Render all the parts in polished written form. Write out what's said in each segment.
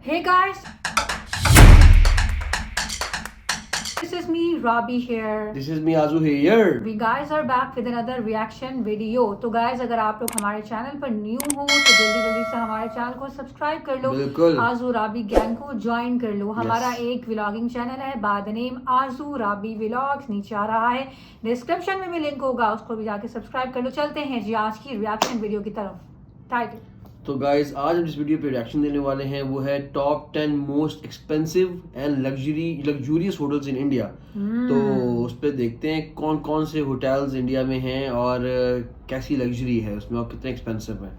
Hey guys, this is me Rabi here. This is me Azu here. We guys are back with another reaction video. तो guys अगर आप लोग हमारे channel पर new हो तो जल्दी से हमारे चैनल को सब्सक्राइब कर लो, बिल्कुल। आजू राबी गैंग को ज्वाइन कर लो। हमारा Yes. एक व्लॉगिंग चैनल है बाय द नेम आजू राबी व्लॉग्स, नीचे आ रहा है, डिस्क्रिप्शन में भी लिंक होगा, उसको भी जाके सब्सक्राइब कर लो। चलते हैं जी आज की रिएक्शन वीडियो की तरफ। टाइटल तो गाइस आज हम जिस वीडियो पे रिएक्शन देने वाले हैं वो है top 10 most expensive and luxurious hotels in India. तो उस पे देखते हैं कौन कौन से होटल्स इंडिया में हैं और कैसी लग्जरी है उसमें और कितने एक्सपेंसिव है।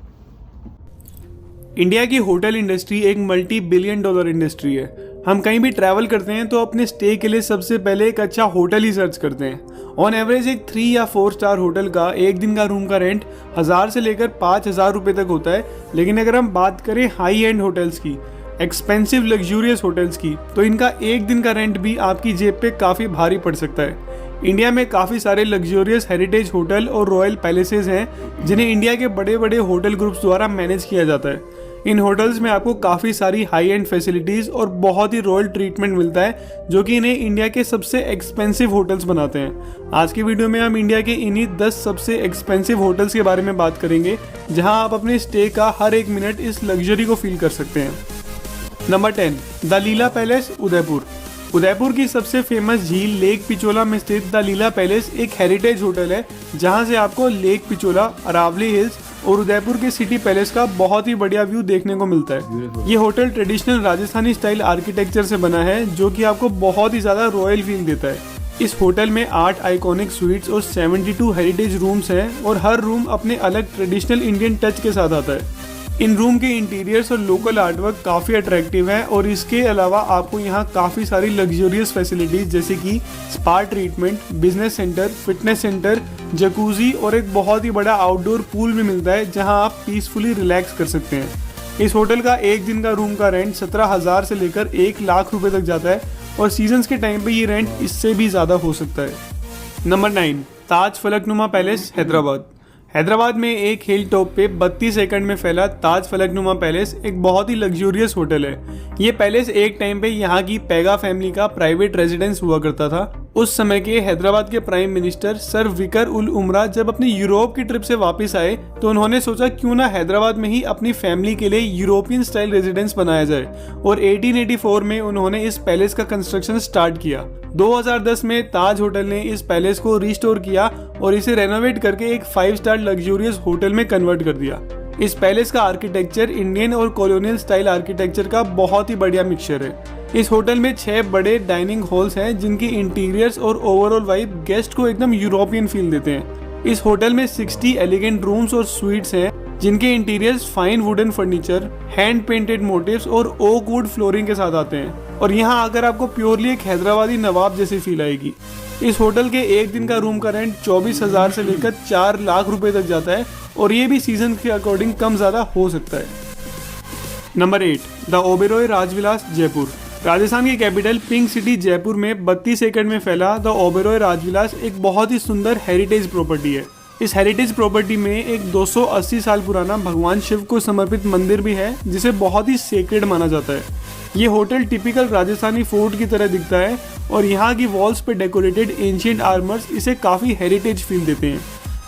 इंडिया की होटल इंडस्ट्री एक मल्टी बिलियन डॉलर इंडस्ट्री है। हम कहीं भी ट्रैवल करते हैं तो अपने स्टे के लिए सबसे पहले एक अच्छा होटल ही सर्च करते हैं। ऑन एवरेज एक 3 या 4 स्टार होटल का एक दिन का रूम का रेंट 1000 से लेकर 5000 रुपये तक होता है। लेकिन अगर हम बात करें हाई एंड होटल्स की, एक्सपेंसिव लग्जूरियस होटल्स की, तो इनका एक दिन का रेंट भी आपकी जेब पे काफ़ी भारी पड़ सकता है। इंडिया में काफ़ी सारे लग्जूरियस हेरिटेज होटल और रॉयल पैलेसेस हैं जिन्हें इंडिया के बड़े बड़े होटल ग्रुप्स द्वारा मैनेज किया जाता है। इन होटल्स में आपको काफ़ी सारी हाई एंड फैसिलिटीज़ और बहुत ही रॉयल ट्रीटमेंट मिलता है जो कि इन्हें इंडिया के सबसे एक्सपेंसिव होटल्स बनाते हैं। आज की वीडियो में हम इंडिया के इन्हीं 10 सबसे एक्सपेंसिव होटल्स के बारे में बात करेंगे जहां आप अपने स्टे का हर एक मिनट इस लग्जरी को फील कर सकते हैं। Number 10, the Leela palace, Udaipur. Udaipur की सबसे फेमस झील लेक पिचोला में स्थित द लीला पैलेस एक हेरिटेज होटल है जहां से आपको लेक पिचोला, अरावली हिल्स और उदयपुर के सिटी पैलेस का बहुत ही बढ़िया व्यू देखने को मिलता है। ये hotel traditional Rajasthani style architecture से बना है जो कि आपको बहुत ही ज्यादा रॉयल फील देता है। इस होटल में 8 आइकॉनिक स्वीट्स और 72 हेरिटेज रूम्स हैं और हर रूम अपने अलग ट्रेडिशनल इंडियन टच के साथ आता है। इन रूम के इंटीरियर्स और लोकल आर्टवर्क काफ़ी अट्रैक्टिव है और इसके अलावा आपको यहाँ काफ़ी सारी लग्जूरियस फैसिलिटीज़ जैसे कि spa treatment, business centre, fitness centre, jacuzzi और एक बहुत ही बड़ा आउटडोर पूल भी मिलता है जहाँ आप पीसफुली रिलैक्स कर सकते हैं। इस होटल का एक दिन का रूम का रेंट 17,000 से लेकर 1 लाख रुपए तक जाता है और सीजन्स के टाइम पे ये रेंट इससे भी ज़्यादा हो सकता है। नंबर 9, ताज फलकनुमा पैलेस, हैदराबाद। हैदराबाद में एक हिल टॉप पे 32 एकड़ में फैला ताज फलकनुमा पैलेस एक बहुत ही लग्जूरियस होटल है। ये पैलेस एक टाइम पे यहाँ की पैगा फैमिली का प्राइवेट रेजिडेंस हुआ करता था। उस समय के हैदराबाद के प्राइम मिनिस्टर सर विकर उल उमरा जब अपनी यूरोप की ट्रिप से वापस आए तो उन्होंने सोचा क्यों ना हैदराबाद में ही अपनी फैमिली के लिए यूरोपियन स्टाइल रेजिडेंस बनाया जाए और 1884 में उन्होंने इस पैलेस का कंस्ट्रक्शन स्टार्ट किया। 2010 में ताज होटल ने इस पैलेस को रिस्टोर किया और इसे रेनोवेट करके एक 5 स्टार लग्जूरियस होटल में कन्वर्ट कर दिया। इस पैलेस का आर्किटेक्चर इंडियन और कॉलोनियल स्टाइल आर्किटेक्चर का बहुत ही बढ़िया मिक्सचर है। इस होटल में 6 बड़े डाइनिंग हॉल्स हैं जिनकी इंटीरियर्स और ओवरऑल वाइब गेस्ट को एकदम यूरोपियन फील देते हैं। इस होटल में 60 एलिगेंट रूम्स और स्वीट्स हैं जिनके interiors fine wooden furniture, hand painted motifs और ओक वुड फ्लोरिंग के साथ आते हैं और यहाँ आकर आपको प्योरली एक हैदराबादी नवाब जैसी फील आएगी। इस होटल के एक दिन का रूम का रेंट 24,000 से लेकर 4 लाख रुपए तक जाता है और ये भी सीजन के अकॉर्डिंग कम ज़्यादा हो सकता है। Number 8, the Oberoi Rajvilas, Jaipur. Rajasthan की कैपिटल पिंक सिटी जयपुर में 32 एकड़ में फैला द ओबेरॉय राजविलास एक बहुत ही सुंदर हेरिटेज प्रॉपर्टी है। इस हेरिटेज प्रॉपर्टी में एक 280 साल पुराना भगवान शिव को समर्पित मंदिर भी है जिसे बहुत ही सेक्रेड माना जाता है। ये होटल टिपिकल राजस्थानी फोर्ट की तरह दिखता है और यहाँ की वॉल्स पे डेकोरेटेड एंशिएंट आर्मर्स इसे काफ़ी हेरिटेज फील देते हैं।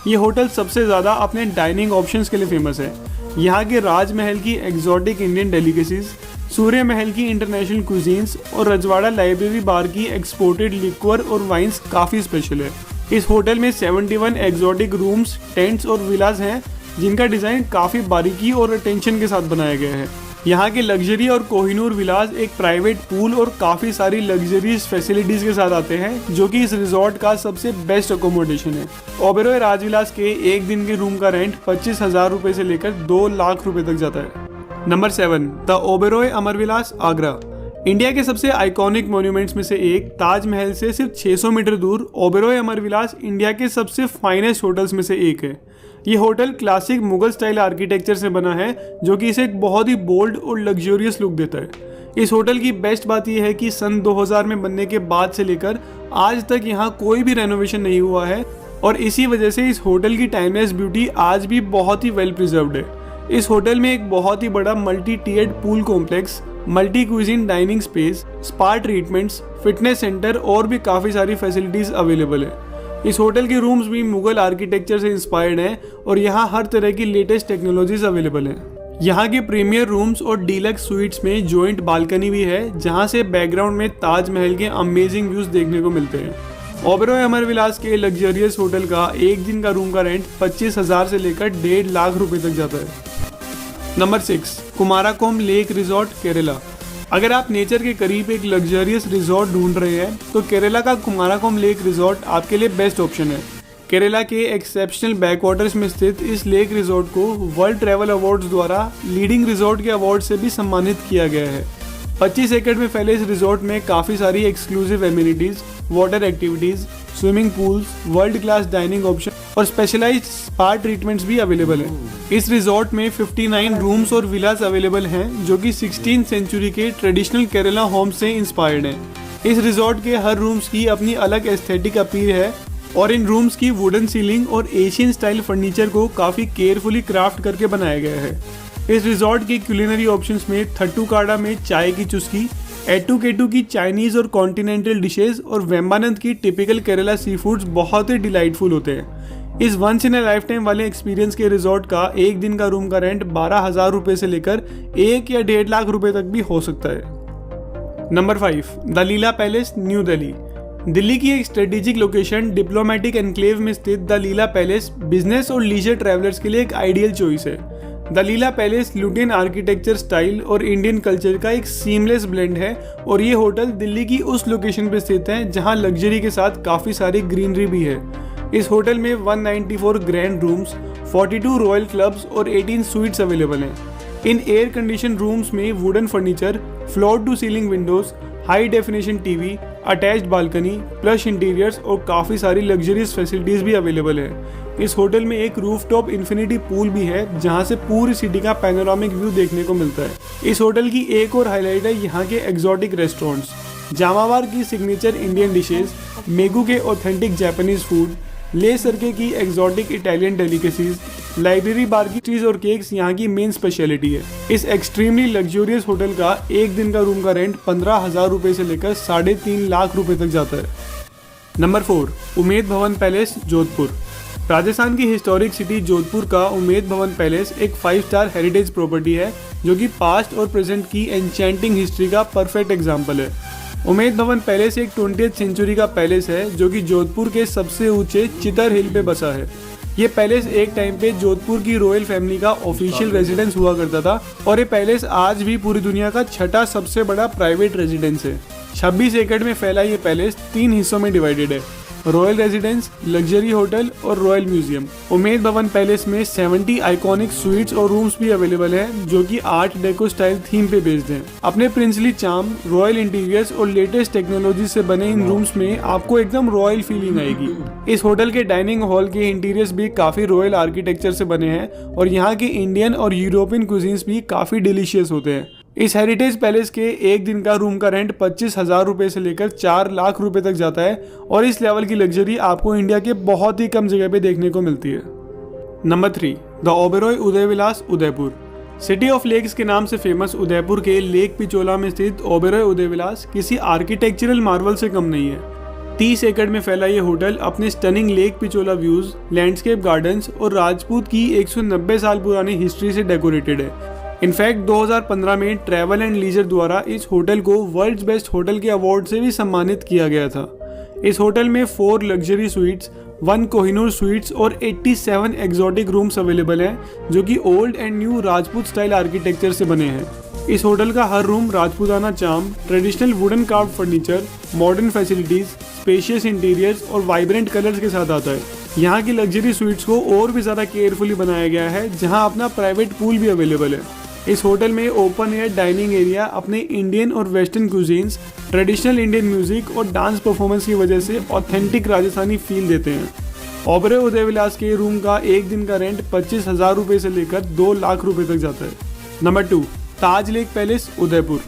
ये होटल सबसे ज़्यादा अपने डाइनिंग ऑप्शंस के लिए फेमस है। यहाँ के राजमहल की एग्जॉटिक इंडियन डेलिकेसीज, सूर्य महल की इंटरनेशनल कुजीन्स और रजवाड़ा लाइब्रेरी बार की एक्सपोर्टेड लिक्वर और वाइन्स काफ़ी स्पेशल है। इस होटल में 71 एग्जॉटिक रूम्स, टेंट्स और विलास हैं जिनका डिज़ाइन काफ़ी बारीकी और अटेंशन के साथ बनाया गया है। यहाँ के लग्जरी और कोहिनूर विलास एक प्राइवेट पूल और काफ़ी सारी लग्जरीज फैसिलिटीज़ के साथ आते हैं जो कि इस रिजॉर्ट का सबसे बेस्ट अकोमोडेशन है। ओबेरॉय राजविलास के एक दिन के रूम का रेंट 25,000 रुपये से लेकर 2 लाख रुपए तक जाता है। Number 7, the Oberoi Amarvilas, Agra. India के सबसे आइकॉनिक मॉन्यूमेंट्स में से एक ताजमहल से सिर्फ 600 मीटर दूर ओबेरॉय अमरविलास इंडिया के सबसे फाइनेस्ट होटल्स में से एक है। ये hotel classic Mughal style architecture से बना है जो कि इसे एक बहुत ही बोल्ड और लग्जूरियस लुक देता है। इस होटल की बेस्ट बात यह है कि सन 2000 में बनने के बाद से लेकर आज तक यहाँ कोई भी रेनोवेशन नहीं हुआ है और इसी वजह से इस होटल की टाइमलेस ब्यूटी आज भी बहुत ही वेल प्रिजर्व्ड है। इस होटल में एक बहुत ही बड़ा multi tiered pool complex, multi cuisine dining space, spa treatments, fitness centre और भी काफ़ी सारी फैसिलिटीज़ अवेलेबल है। इस होटल के रूम्स भी मुगल आर्किटेक्चर से इंस्पायर्ड हैं और यहाँ हर तरह की लेटेस्ट टेक्नोलॉजीज अवेलेबल हैं। यहाँ के प्रीमियर रूम्स और डीलक्स स्वीट्स में जॉइंट बालकनी भी है, जहाँ से बैकग्राउंड में ताजमहल के अमेजिंग व्यूज देखने को मिलते हैं। ओबेरॉय अमरविलास के लग्जरियस होटल का एक दिन का रूम का रेंट 25,000 से लेकर 1.5 लाख रुपए तक जाता है। Number 6, Kumarakom lake resort, Kerala. अगर आप नेचर के करीब एक लग्जरियस रिजॉर्ट ढूंढ रहे हैं तो केरला का कुमाराकोम लेक रिजॉर्ट आपके लिए बेस्ट ऑप्शन है। केरला के एक्सेप्शनल बैकवाटर्स में स्थित इस लेक रिजॉर्ट को वर्ल्ड ट्रैवल अवार्ड्स द्वारा लीडिंग रिजॉर्ट के अवार्ड से भी सम्मानित किया गया है। 25 एकड़ में फैले इस रिजॉर्ट में काफ़ी सारी exclusive amenities, water activities, swimming pools, world class dining option और स्पेशलाइज्ड स्पा ट्रीटमेंट्स भी अवेलेबल हैं। इस रिजॉर्ट में 59 रूम्स और विलास अवेलेबल हैं जो कि 16th सेंचुरी के ट्रेडिशनल केरला होम्स से इंस्पायर्ड हैं। इस रिजॉर्ट के हर रूम्स की अपनी अलग एस्थेटिक अपील है और इन रूम्स की वुडन सीलिंग और एशियन स्टाइल फर्नीचर को काफ़ी केयरफुली क्राफ्ट करके बनाया गया है। इस रिजॉर्ट की क्यूलिनरी ऑप्शंस में थट्टूकाडा में चाय की चुस्की, एट्टू की चाइनीज़ और कॉन्टिनेंटल डिशेस और वेम्बानंद की टिपिकल केरला सी फूड्स बहुत ही डिलाइटफुल होते हैं। इस once in a lifetime वाले एक्सपीरियंस के रिजॉर्ट का एक दिन का रूम का रेंट 12,000 रुपये से लेकर 1 या 1.5 लाख रुपए तक भी हो सकता है। Number 5, the Leela palace, new Delhi. Delhi की एक स्ट्रेटेजिक लोकेशन डिप्लोमेटिक एनक्लेव में स्थित द लीला पैलेस बिजनेस और लीजर ट्रैवलर्स के लिए एक आइडियल चॉइस है। The Leela palace Lutyens architecture style और इंडियन कल्चर का एक सीमलेस ब्लेंड है और ये होटल दिल्ली की उस लोकेशन पर स्थित है जहां लग्जरी के साथ काफ़ी सारी ग्रीनरी भी है। इस होटल में 194 ग्रैंड रूम्स, 42 रॉयल क्लब्स और 18 स्वीट्स अवेलेबल हैं। इन एयर कंडीशन रूम्स में wooden furniture, floor to ceiling windows, high definition TV, attached balcony, plush interiors और काफ़ी सारी लग्जरियस फैसिलिटीज़ भी अवेलेबल है। इस होटल में एक रूफटॉप इन्फिनिटी पूल भी है जहां से पूरी सिटी का पैनोरामिक व्यू देखने को मिलता है। इस होटल की एक और हाईलाइट है यहाँ के एक्सोटिक रेस्टोरेंट्स, जामावार की सिग्नेचर इंडियन डिशेज, मेगू के ऑथेंटिक जापानीज फूड, ले सरके की एक्सोटिक इटालियन डेलिकेसीज, लाइब्रेरी बार की चीज और केक्स यहाँ की मेन स्पेशलिटी है। इस एक्सट्रीमली लग्जूरियस होटल का एक दिन का रूम का रेंट 15,000 रुपये से लेकर 3.5 लाख रुपए तक जाता है। Number 4, Umaid Bhawan palace, Jodhpur. राजस्थान की हिस्टोरिक सिटी जोधपुर का उमेद भवन पैलेस एक 5 स्टार हेरिटेज प्रॉपर्टी है जो कि पास्ट और प्रेजेंट की एन्चेंटिंग हिस्ट्री का परफेक्ट एग्जाम्पल है। उमेद भवन पैलेस एक 20th सेंचुरी का पैलेस है जो कि जोधपुर के सबसे ऊंचे चितर हिल पे बसा है। ये पैलेस एक टाइम पे जोधपुर की रॉयल फैमिली का ऑफिशियल रेजिडेंस हुआ करता था और ये पैलेस आज भी पूरी दुनिया का 6ठा सबसे बड़ा प्राइवेट रेजिडेंस है। 26 एकड़ में फैला ये पैलेस 3 हिस्सों में डिवाइडेड है, रॉयल रेजिडेंस, लग्जरी होटल और royal museum. Umaid Bhawan palace में 70 आइकॉनिक स्वीट्स और रूम्स भी अवेलेबल हैं जो कि आर्ट डेको स्टाइल थीम पे बेस्ड हैं। अपने प्रिंसली चार्म, रॉयल इंटीरियर्स और लेटेस्ट टेक्नोलॉजी से बने इन रूम्स में आपको एकदम रॉयल फीलिंग आएगी। इस होटल के डाइनिंग हॉल के इंटीरियर्स भी काफी रॉयल आर्किटेक्चर से बने हैं और यहाँ के इंडियन और यूरोपियन कुजीन्स भी काफी डिलीशियस होते हैं। इस हेरिटेज पैलेस के एक दिन का रूम का रेंट 25,000 रुपये से लेकर 4 लाख रुपए तक जाता है और इस लेवल की लग्जरी आपको इंडिया के बहुत ही कम जगह पे देखने को मिलती है। Number 3, the Oberoi Udaivilas, Udaipur. City of lakes के नाम से फेमस उदयपुर के लेक पिचोला में स्थित ओबेरॉय उदयविलास किसी आर्किटेक्चरल मार्वल से कम नहीं है। 30 एकड़ में फैला ये होटल अपने stunning lake Pichola views, landscape gardens और राजपूत की 190 साल पुरानी हिस्ट्री से डेकोरेटेड है। इनफैक्ट 2015 में ट्रैवल एंड लीजर द्वारा इस होटल को वर्ल्ड्स बेस्ट होटल के अवार्ड से भी सम्मानित किया गया था। इस होटल में 4 लग्जरी स्वीट्स, 1 कोहिनूर स्वीट्स और 87 एक्सोटिक रूम्स अवेलेबल हैं जो कि old and new Rajput style architecture से बने हैं। इस होटल का हर room Rajputana charm, traditional wooden carve furniture, modern facilities, spacious interiors और वाइब्रेंट कलर्स के साथ आता है। यहाँ की लग्जरी स्वीट्स को और भी ज़्यादा केयरफुली बनाया गया है जहाँ अपना प्राइवेट पूल भी अवेलेबल है। इस होटल में ओपन एयर डाइनिंग एरिया अपने इंडियन और western cuisines, traditional Indian music और डांस परफॉर्मेंस की वजह से ऑथेंटिक राजस्थानी फील देते हैं। ओबेरॉय उदयविलास के रूम का एक दिन का रेंट 25,000 रुपये से लेकर 2 लाख रुपए तक जाता है। नंबर 2, ताज लेक पैलेस, उदयपुर।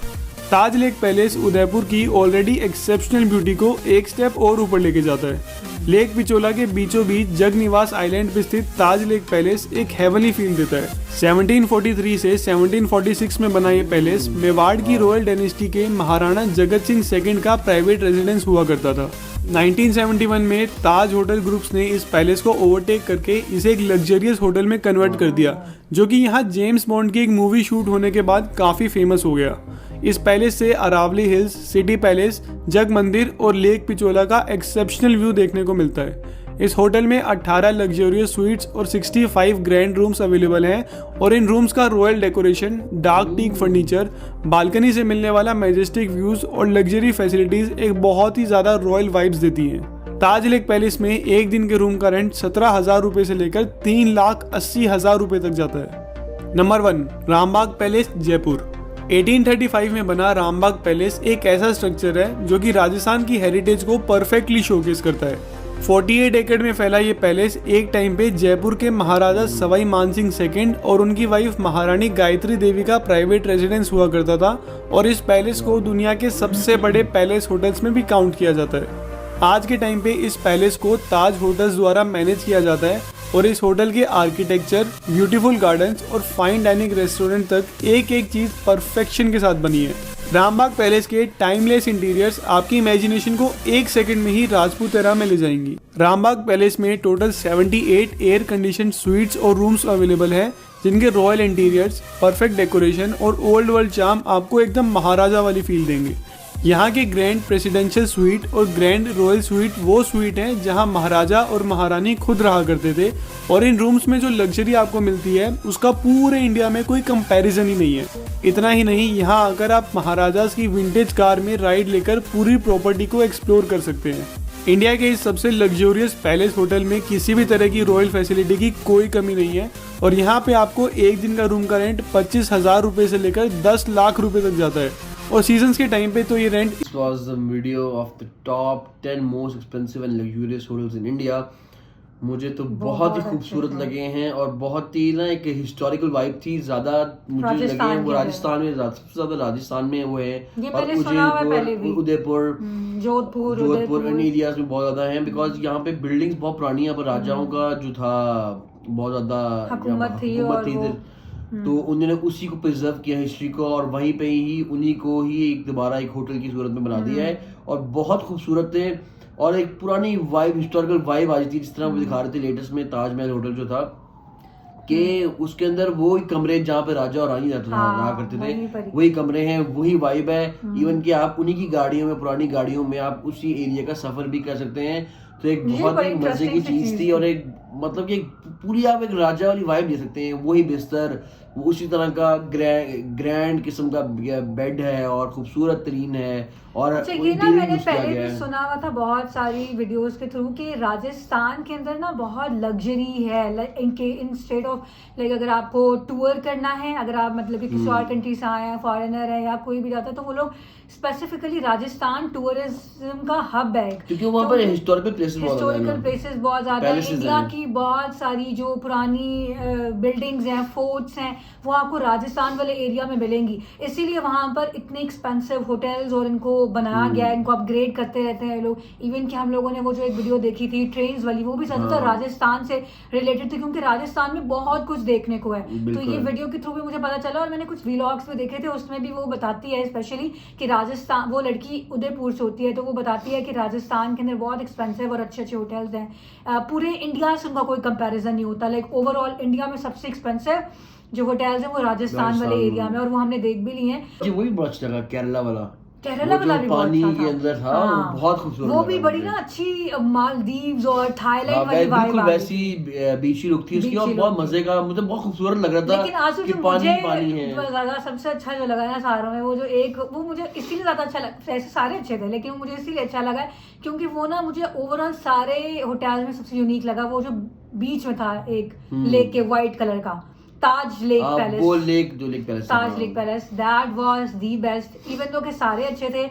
ताज लेक पैलेस उदयपुर की ऑलरेडी एक्सेप्शनल ब्यूटी को एक स्टेप और ऊपर लेके जाता है। लेक पिचोला के बीचों बीच जगनिवास आइलैंड पर स्थित ताज लेक पैलेस एक हेवनली फील देता है। 1743 से 1746 में बना ये पैलेस मेवाड़ की रॉयल डायनेस्टी के महाराणा जगत सिंह सेकंड का प्राइवेट रेजिडेंस हुआ करता था। 1971 में ताज होटल ग्रुप्स ने इस पैलेस को ओवरटेक करके इसे एक लग्जरियस होटल में कन्वर्ट कर दिया, जो कि यहाँ जेम्स बॉन्ड की एक मूवी शूट होने के बाद काफ़ी फेमस हो गया। इस पैलेस से अरावली हिल्स, सिटी पैलेस, जग मंदिर और लेक पिचोला का एक्सेप्शनल व्यू देखने को मिलता है। इस होटल में 18 लग्जरियस स्वीट्स और 65 ग्रैंड रूम्स अवेलेबल हैं और इन रूम्स का royal decoration, dark teak furniture, balcony से मिलने वाला मैजेस्टिक व्यूज और लग्जरी फैसिलिटीज एक बहुत ही ज़्यादा रॉयल वाइब्स देती हैं। ताज लेक पैलेस में एक दिन के रूम का रेंट 17,000 रुपये से लेकर 3,80,000 रुपये तक जाता है। Number 1, Rambagh palace, Jaipur. 1835 में बना रामबाग पैलेस एक ऐसा स्ट्रक्चर है जो कि राजस्थान की हेरिटेज को परफेक्टली शोकेस करता है। 48 एकड़ में फैला ये पैलेस एक टाइम पे जयपुर के महाराजा सवाई मानसिंह सेकंड और उनकी वाइफ महारानी गायत्री देवी का प्राइवेट रेजिडेंस हुआ करता था और इस पैलेस को दुनिया के सबसे बड़े पैलेस होटल्स में भी काउंट किया जाता है। आज के टाइम पे इस पैलेस को ताज होटल्स द्वारा मैनेज किया जाता है और इस होटल के आर्किटेक्चर, ब्यूटीफुल गार्डन्स और फाइन डाइनिंग रेस्टोरेंट तक एक एक चीज परफेक्शन के साथ बनी है। रामबाग पैलेस के टाइमलेस इंटीरियर्स आपकी इमेजिनेशन को एक सेकंड में ही राजपूत एरा में ले जाएंगी। रामबाग पैलेस में टोटल 78 एयर कंडीशन स्वीट्स और रूम्स अवेलेबल हैं, जिनके रॉयल इंटीरियर्स, परफेक्ट डेकोरेशन और ओल्ड वर्ल्ड चार्म आपको एकदम महाराजा वाली फील देंगे। यहाँ के ग्रैंड प्रेसिडेंशियल स्वीट और ग्रैंड रॉयल स्वीट वो स्वीट हैं जहाँ महाराजा और महारानी खुद रहा करते थे और इन रूम्स में जो लग्जरी आपको मिलती है उसका पूरे इंडिया में कोई कंपैरिजन ही नहीं है। इतना ही नहीं, यहाँ आकर आप महाराजास की विंटेज कार में राइड लेकर पूरी प्रॉपर्टी को एक्सप्लोर कर सकते हैं। इंडिया के इस सबसे लग्जरियस पैलेस होटल में किसी भी तरह की रॉयल फैसिलिटी की कोई कमी नहीं है और यहाँ पे आपको एक दिन का रूम का रेंट 25,000 रुपये से लेकर 10 लाख रुपए तक जाता है और सीजन्स के टाइम पे तो ये rent. This was the video of the top 10 most expensive and luxurious hotels in India. मुझे तो बहुत ही खूबसूरत लगे हैं और बहुत ही ना एक हिस्टोरिकल वाइब थी। ज्यादा मुझे लगे हैं वो राजस्थान में, सबसे ज्यादा राजस्थान में वो है और उज्जैन, उदयपुर, जोधपुर इन एरियाज में बहुत ज्यादा है बिकॉज यहाँ पे बिल्डिंग्स बहुत पुरानी है। यहाँ पर राजाओं का जो था बहुत ज्यादा हुकूमत थी इधर, तो उन्होंने उसी को प्रिजर्व किया हिस्ट्री को और वहीं पे ही उन्हीं को ही एक दोबारा एक होटल की सूरत में बना दिया है और बहुत खूबसूरत है और एक पुरानी वाइब, हिस्टोरिकल वाइब आ जाती है। जिस तरह वो दिखा रहे थे लेटेस्ट में ताजमहल होटल जो था कि उसके अंदर वो कमरे जहाँ पे राजा और रानी रहा करते थे वही कमरे हैं, वही वाइब है। इवन कि आप उन्हीं की गाड़ियों में, पुरानी गाड़ियों में आप उसी एरिया का सफर भी कर सकते हैं। तो एक बहुत ही मजे की चीज थी और एक मतलब कि पूरी आप एक राजा वाली वाइब ले सकते हैं। वही बिस्तर, उसी तरह का ग्रैंड किस्म का बेड है और खूबसूरत तरीन है। और ये ना मैंने पहले भी सुना हुआ था बहुत सारी वीडियोस के थ्रू कि राजस्थान के अंदर ना बहुत लग्जरी है इनके इन स्टेट ऑफ लाइक अगर आपको टूर करना है, अगर आप मतलब कि किसी और कंट्री से आए हैं, फॉरेनर है या कोई भी जाता है तो वो लोग स्पेसिफिकली राजस्थान टूरिज्म का हब है क्योंकि वहाँ पर हिस्टोरिकल प्लेसेस बहुत ज्यादा है। इंडिया की बहुत सारी जो पुरानी बिल्डिंग्स हैं, फोर्ट्स हैं, वो आपको राजस्थान वाले एरिया में मिलेंगी। इसीलिए वहाँ पर इतने एक्सपेंसिव होटल्स और इनको बनाया गया है, इनको अपग्रेड करते रहते हैं लोग। इवन कि हम लोगों ने वो जो एक वीडियो देखी थी ट्रेन्स वाली, वो भी ज्यादातर राजस्थान से रिलेटेड थी क्योंकि राजस्थान में बहुत कुछ देखने को है। तो ये वीडियो के थ्रू भी मुझे पता चला और मैंने कुछ व्लॉग्स भी देखे थे, उसमें भी वो बताती है स्पेशली कि राजस्थान, वो लड़की उदयपुर से होती है तो वो बताती है कि राजस्थान के अंदर बहुत एक्सपेंसिव और अच्छे अच्छे होटल्स हैं। पूरे इंडिया से उनका कोई कंपैरिजन नहीं होता। लाइक ओवरऑल इंडिया में सबसे एक्सपेंसिव जो होटल्स हैं वो राजस्थान वाले एरिया में और वो हमने देख भी लिए हैं। वही बहुत अच्छा लगा, केरला वाला भी पानी बहुत के अंदर था, वो बहुत खूबसूरत, वो भी बड़ी ना अच्छी मालदीव्स और थाईलैंड वाली वाइब, बिल्कुल वैसी बीची लुक थी उसकी और बहुत मजे का, मुझे बहुत खूबसूरत लग रहा था। लेकिन आंसू जो मुझे ज्यादा सबसे अच्छा जो लगा ना सारों में, वो जो एक वो मुझे इसीलिए ज्यादा अच्छा लगा, ऐसे सारे अच्छे थे लेकिन मुझे इसीलिए अच्छा लगा क्योंकि वो ना मुझे ओवरऑल सारे होटल में सबसे यूनिक लगा वो जो बीच में था एक लेक के व्हाइट कलर का ताज लेक पैलेस, वो लेक जो lake palace, Taj lake palace, that was the best. Even though के सारे अच्छे थे,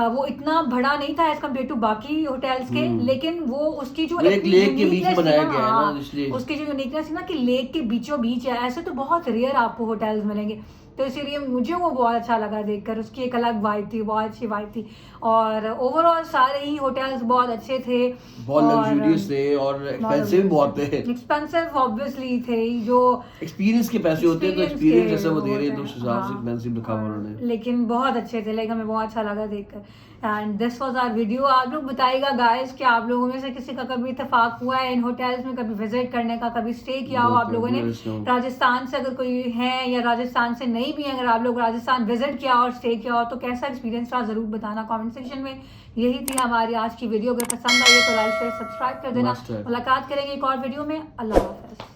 वो इतना बड़ा नहीं था एज कम्पेयर टू बाकी होटल्स के, लेकिन वो उसकी जो एक लेक के बीच बनाया गया है ना, इसलिए उसकी जो यूनिकनेस है ना कि लेक के बीचों बीच है, ऐसे तो बहुत रेयर आपको होटल्स मिलेंगे। तो इसीलिए मुझे वो बहुत अच्छा लगा देखकर, उसकी एक अलग वाइब थी, बहुत अच्छी वाइब थी। और ओवरऑल सारे ही होटल्स बहुत अच्छे थे, बहुत लग्जूरियस थे और एक्सपेंसिव बहुत थे। एक्सपेंसिव ऑब्वियसली थे, जो एक्सपीरियंस के पैसे होते हैं तो Experience एक्सपीरियंस के जैसा वो दे वो रहे हैं तो होते उस हैं, हिसाब से हाँ, एक्सपेंसिव लिखा हुआ उन्होंने। लेकिन बहुत अच्छे थे, लेकिन हमें बहुत अच्छा लगा देखकर। And this was our video. आप लोग बताइएगा गाइस कि आप लोगों में से किसी का कभी इत्तेफाक हुआ है इन होटल्स में कभी विजिट करने का, कभी स्टे किया हो आप लोगों ने राजस्थान से, अगर कोई है या राजस्थान से नहीं भी है, अगर आप लोग राजस्थान विजिट किया और स्टे किया हो तो कैसा एक्सपीरियंस रहा जरूर बताना कमेंट सेक्शन में। यही थी हमारी आज की वीडियो। अगर पसंद आई है तो लाइक शेयर सब्सक्राइब कर देना। मुलाकात करेंगे एक और वीडियो में। अल्लाह हाफिज़।